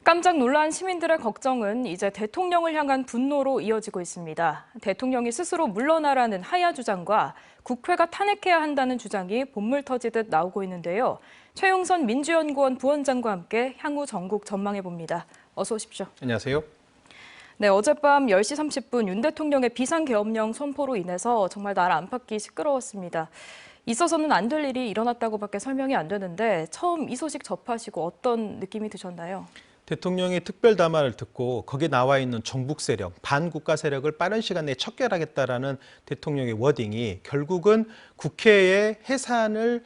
깜짝 놀란 시민들의 걱정은 이제 대통령을 향한 분노로 이어지고 있습니다. 대통령이 스스로 물러나라는 하야 주장과 국회가 탄핵해야 한다는 주장이 본물 터지듯 나오고 있는데요. 최용선 민주연구원 부원장과 함께 향후 전국 전망해봅니다. 어서 오십시오. 안녕하세요. 네, 어젯밤 10시 30분 윤 대통령의 비상계엄령 선포로 인해서 정말 나라 안팎이 시끄러웠습니다. 있어서는 안 될 일이 일어났다고밖에 설명이 안 되는데 처음 이 소식 접하시고 어떤 느낌이 드셨나요? 대통령의 특별 담화를 듣고 거기에 나와 있는 정북 세력, 반국가 세력을 빠른 시간 내에 척결하겠다라는 대통령의 워딩이 결국은 국회의 해산을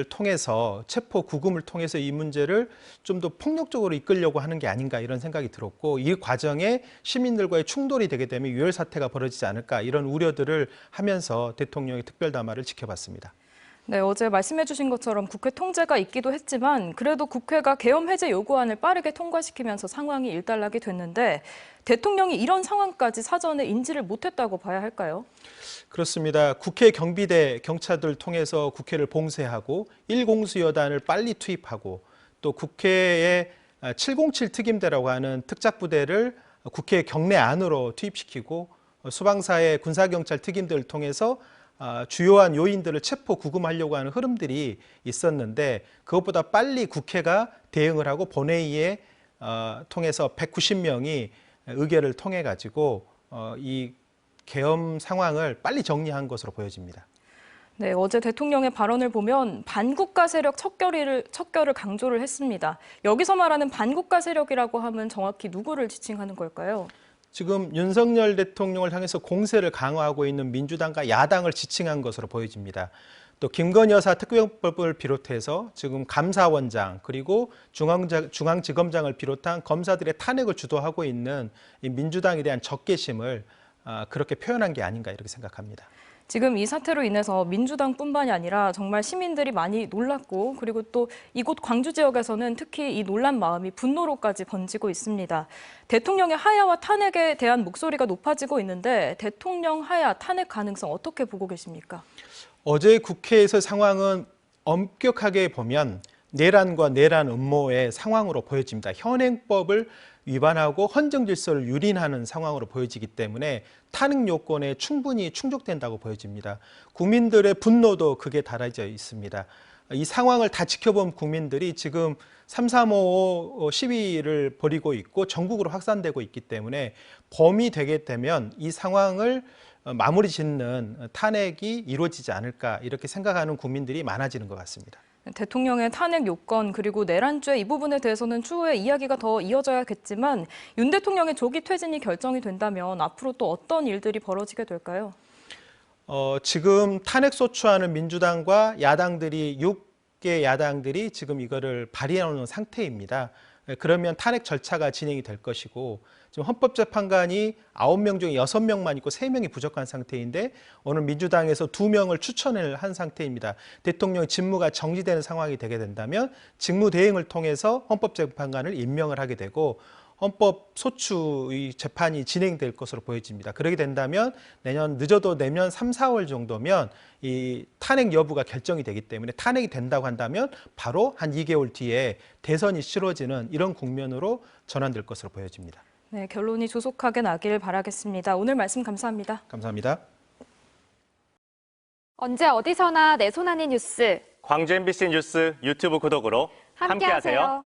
통해서 체포 구금을 통해서 이 문제를 좀 더 폭력적으로 이끌려고 하는 게 아닌가 이런 생각이 들었고, 이 과정에 시민들과의 충돌이 되게 되면 유혈 사태가 벌어지지 않을까 이런 우려들을 하면서 대통령의 특별 담화를 지켜봤습니다. 네, 어제 말씀해 주신 것처럼 국회 통제가 있기도 했지만 그래도 국회가 계엄 해제 요구안을 빠르게 통과시키면서 상황이 일단락이 됐는데 대통령이 이런 상황까지 사전에 인지를 못했다고 봐야 할까요? 그렇습니다. 국회 경비대 경찰들 통해서 국회를 봉쇄하고 1공수여단을 빨리 투입하고 또 국회에 707 특임대라고 하는 특작부대를 국회 경내 안으로 투입시키고 소방사의 군사경찰 특임대를 통해서 주요한 요인들을 체포 구금하려고 하는 흐름들이 있었는데, 그것보다 빨리 국회가 대응을 하고 본회의에 통해서 190명이 의결을 통해 가지고 이 계엄 상황을 빨리 정리한 것으로 보여집니다. 네, 어제 대통령의 발언을 보면 반국가 세력 척결을 강조를 했습니다. 여기서 말하는 반국가 세력이라고 하면 정확히 누구를 지칭하는 걸까요? 지금 윤석열 대통령을 향해서 공세를 강화하고 있는 민주당과 야당을 지칭한 것으로 보여집니다. 또 김건희 여사 특별법을 비롯해서 지금 감사원장 그리고 중앙지검장을 비롯한 검사들의 탄핵을 주도하고 있는 이 민주당에 대한 적개심을 그렇게 표현한 게 아닌가 이렇게 생각합니다. 지금 이 사태로 인해서 민주당뿐만이 아니라 정말 시민들이 많이 놀랐고 그리고 또 이곳 광주 지역에서는 특히 이 놀란 마음이 분노로까지 번지고 있습니다. 대통령의 하야와 탄핵에 대한 목소리가 높아지고 있는데 대통령 하야 탄핵 가능성 어떻게 보고 계십니까? 어제 국회에서 상황은 엄격하게 보면 내란과 내란 음모의 상황으로 보여집니다. 현행법을 위반하고 헌정 질서를 유린하는 상황으로 보여지기 때문에 탄핵 요건에 충분히 충족된다고 보여집니다. 국민들의 분노도 극에 달해져 있습니다. 이 상황을 다 지켜본 국민들이 지금 3.355 시위를 벌이고 있고 전국으로 확산되고 있기 때문에 봄이 되게 되면 이 상황을 마무리 짓는 탄핵이 이루어지지 않을까 이렇게 생각하는 국민들이 많아지는 것 같습니다. 대통령의 탄핵 요건 그리고 내란죄 이 부분에 대해서는 추후에 이야기가 더 이어져야겠지만 윤 대통령의 조기 퇴진이 결정이 된다면 앞으로 또 어떤 일들이 벌어지게 될까요? 지금 탄핵 소추하는 민주당과 야당들이 6개 야당들이 지금 이거를 발의해놓은 상태입니다. 그러면 탄핵 절차가 진행이 될 것이고, 지금 헌법재판관이 9명 중에 6명만 있고 3명이 부족한 상태인데 오늘 민주당에서 2명을 추천을 한 상태입니다. 대통령 직무가 정지되는 상황이 되게 된다면 직무대행을 통해서 헌법재판관을 임명을 하게 되고 헌법소추의 재판이 진행될 것으로 보여집니다. 그렇게 된다면 늦어도 내년 3, 4월 정도면 이 탄핵 여부가 결정이 되기 때문에 탄핵이 된다고 한다면 바로 한 2개월 뒤에 대선이 치러지는 이런 국면으로 전환될 것으로 보여집니다. 네, 결론이 조속하게 나길 바라겠습니다. 오늘 말씀 감사합니다. 감사합니다. 언제 어디서나 내 손 안의 뉴스. 광주 MBC 뉴스 유튜브 구독으로 함께하세요.